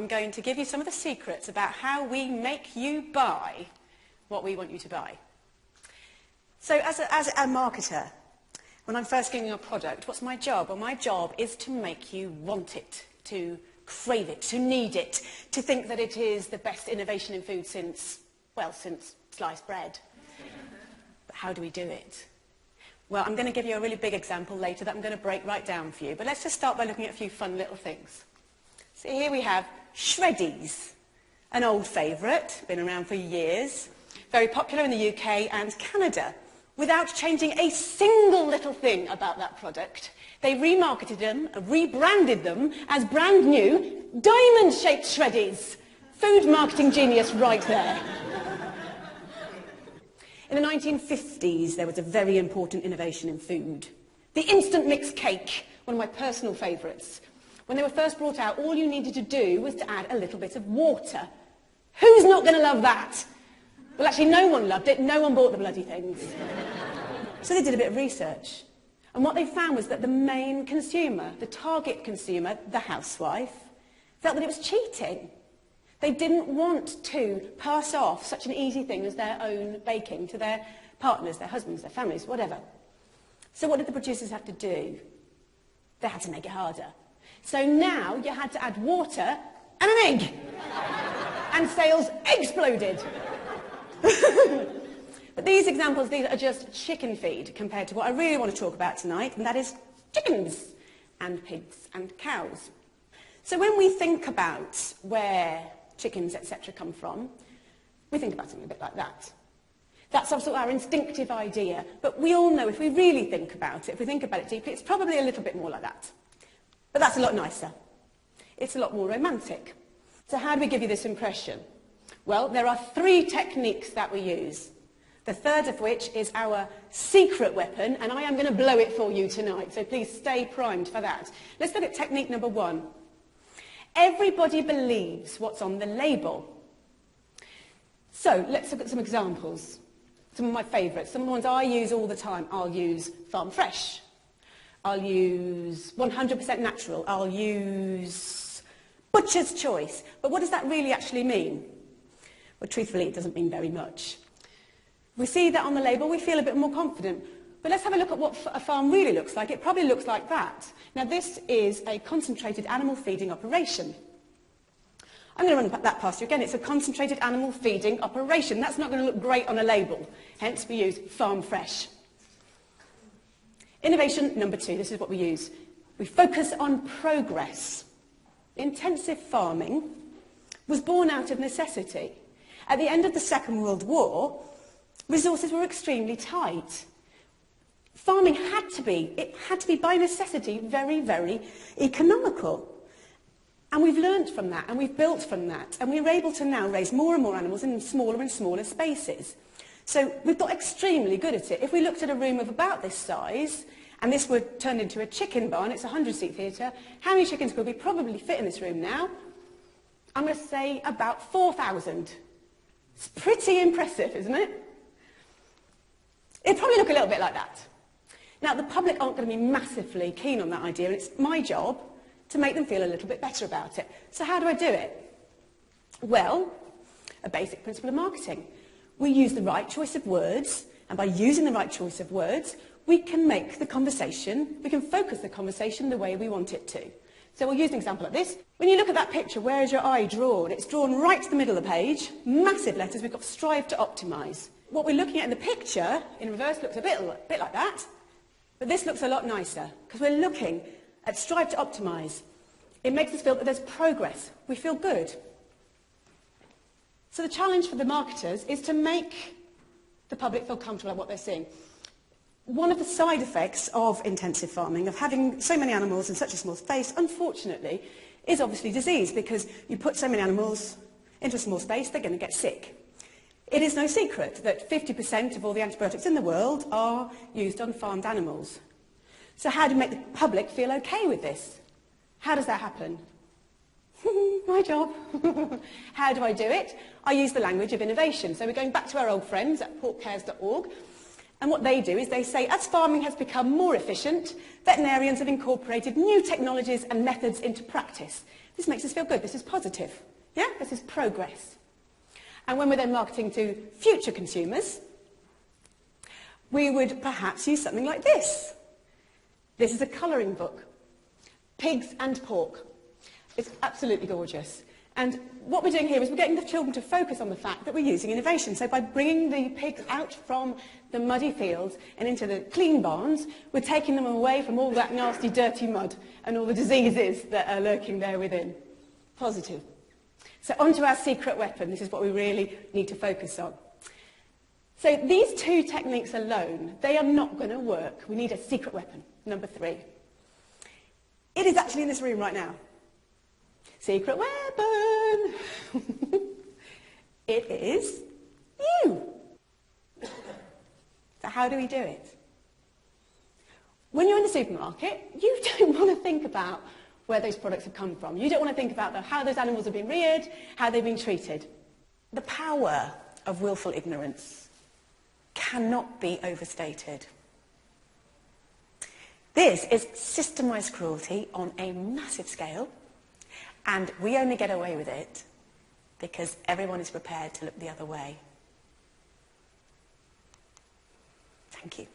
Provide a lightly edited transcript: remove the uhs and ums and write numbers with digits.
I'm going to give you some of the secrets about how we make you buy what we want you to buy. So as a marketer, when I'm first giving you a product, what's my job? Well, my job is to make you want it, to crave it, to need it, to think that it is the best innovation in food since sliced bread. But how do we do it? Well, I'm going to give you a really big example later that I'm going to break right down for you. But let's just start by looking at a few fun little things. So here we have Shreddies, an old favourite, been around for years, very popular in the UK and Canada. Without changing a single little thing about that product, they remarketed them, rebranded them as brand new diamond-shaped Shreddies. Food marketing genius right there. In the 1950s, there was a very important innovation in food. The instant mix cake, one of my personal favourites. When they were first brought out, all you needed to do was to add a little bit of water. Who's not going to love that? Well, actually, no one loved it. No one bought the bloody things. So they did a bit of research. And what they found was that the main consumer, the target consumer, the housewife, felt that it was cheating. They didn't want to pass off such an easy thing as their own baking to their partners, their husbands, their families, whatever. So what did the producers have to do? They had to make it harder. So now you had to add water and an egg. And sales exploded. But these examples, these are just chicken feed compared to what I really want to talk about tonight, and that is chickens and pigs and cows. So when we think about where chickens, etc. come from, we think about something a bit like that. That's sort of our instinctive idea, but we all know if we really think about it, if we think about it deeply, it's probably a little bit more like that. But that's a lot nicer. It's a lot more romantic. So how do we give you this impression? Well, there are 3 techniques that we use. The third of which is our secret weapon, and I am going to blow it for you tonight, so please stay primed for that. Let's look at technique number 1. Everybody believes what's on the label. So let's look at some examples. Some of my favourites, some of the ones I use all the time. I'll use farm fresh. I'll use 100% natural. I'll use butcher's choice. But what does that really actually mean? Well, truthfully, it doesn't mean very much. We see that on the label, we feel a bit more confident. But let's have a look at what a farm really looks like. It probably looks like that. Now, this is a concentrated animal feeding operation. I'm going to run that past you again. It's a concentrated animal feeding operation. That's not going to look great on a label. Hence, we use farm fresh. Innovation number 2, this is what we use. We focus on progress. Intensive farming was born out of necessity. At the end of the Second World War, resources were extremely tight. Farming had to be by necessity very, very economical. And we've learnt from that, and we've built from that, and we're able to now raise more and more animals in smaller and smaller spaces. So we've got extremely good at it. If we looked at a room of about this size, and this were turned into a chicken barn, it's a 100-seat theatre, how many chickens could we probably fit in this room now? I'm going to say about 4,000. It's pretty impressive, isn't it? It'd probably look a little bit like that. Now, the public aren't going to be massively keen on that idea, and it's my job to make them feel a little bit better about it. So how do I do it? Well, a basic principle of marketing. We use the right choice of words, and by using the right choice of words, we can make the conversation, we can focus the conversation the way we want it to. So we'll use an example like this. When you look at that picture, where is your eye drawn? It's drawn right to the middle of the page, massive letters, we've got strive to optimise. What we're looking at in the picture, in reverse, looks a bit like that, but this looks a lot nicer, because we're looking at strive to optimise. It makes us feel that there's progress. We feel good. So the challenge for the marketers is to make the public feel comfortable about what they're seeing. One of the side effects of intensive farming, of having so many animals in such a small space, unfortunately, is obviously disease, because you put so many animals into a small space, they're going to get sick. It is no secret that 50% of all the antibiotics in the world are used on farmed animals. So how do we make the public feel okay with this? How does that happen? My job. How do I do it? I use the language of innovation. So we're going back to our old friends at porkcares.org. And what they do is they say, as farming has become more efficient, veterinarians have incorporated new technologies and methods into practice. This makes us feel good. This is positive. Yeah? This is progress. And when we're then marketing to future consumers, we would perhaps use something like this. This is a colouring book. Pigs and pork. It's absolutely gorgeous. And what we're doing here is we're getting the children to focus on the fact that we're using innovation. So by bringing the pigs out from the muddy fields and into the clean barns, we're taking them away from all that nasty, dirty mud and all the diseases that are lurking there within. Positive. So onto our secret weapon. This is what we really need to focus on. So these two techniques alone, they are not going to work. We need a secret weapon, number 3. It is actually in this room right now. Secret weapon! It is you. So how do we do it? When you're in the supermarket, you don't want to think about where those products have come from. You don't want to think about how those animals have been reared, how they've been treated. The power of willful ignorance cannot be overstated. This is systemised cruelty on a massive scale, and we only get away with it because everyone is prepared to look the other way. Thank you.